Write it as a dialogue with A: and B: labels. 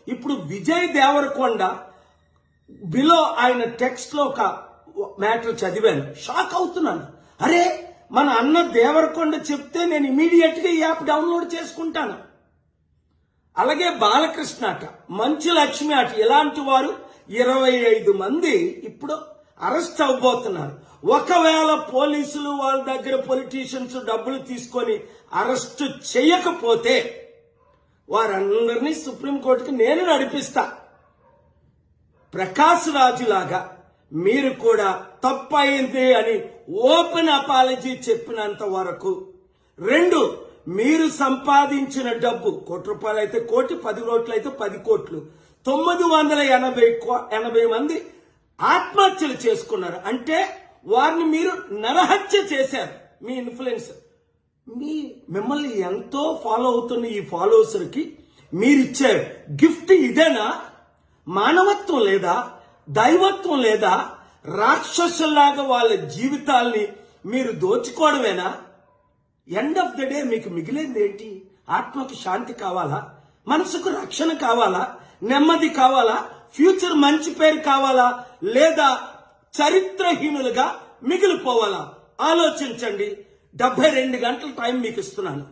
A: ఇప్పుడు విజయ్ దేవరకొండ బిలో ఆయన టెక్స్ట్ లో ఒక మ్యాటర్ చదివాను, షాక్ అవుతున్నాను. అరే, మన అన్న దేవరకొండ చెప్తే నేను ఇమీడియట్ గా ఈ యాప్ డౌన్లోడ్ చేసుకుంటాను. అలాగే బాలకృష్ణ అట, మంచు లక్ష్మి అట, ఇలాంటి వారు 25 మంది ఇప్పుడు అరెస్ట్ అవ్వబోతున్నారు. ఒకవేళ పోలీసులు వాళ్ళ దగ్గర పొలిటీషియన్స్ డబ్బులు తీసుకొని అరెస్ట్ చేయకపోతే వారందరినీ సుప్రీంకోర్టుకి నేను నడిపిస్తా. ప్రకాష్ రాజు లాగా మీరు కూడా తప్పయింది అని ఓపెన్ అపాలజీ చెప్పినంత వరకు. 2, మీరు సంపాదించిన డబ్బు ₹1 అయితే 1 కోటి, 10 కోట్లు అయితే 10 కోట్లు, 980 మంది ఆత్మహత్యలు చేసుకున్నారు. అంటే వారిని మీరు నరహత్య చేశారు. మీ ఇన్ఫ్లుయెన్స్, మిమ్మల్ని ఎంతో ఫాలో అవుతున్న ఈ ఫాలోవర్స్కి మీరిచ్చే గిఫ్ట్ ఇదేనా? మానవత్వం లేదా? దైవత్వం లేదా? రాక్షసుల్లాగా వాళ్ళ జీవితాల్ని మీరు దోచుకోవడమేనా? ఎండ్ ఆఫ్ ద డే మీకు మిగిలింది ఏంటి? ఆత్మకు శాంతి కావాలా? మనసుకు రక్షణ కావాలా? నెమ్మది కావాలా? ఫ్యూచర్ మంచి పేరు కావాలా? లేదా చరిత్రహీనులుగా మిగిలిపోవాలా? ఆలోచించండి. 72 గంటల టైం మీకు ఇస్తున్నాను.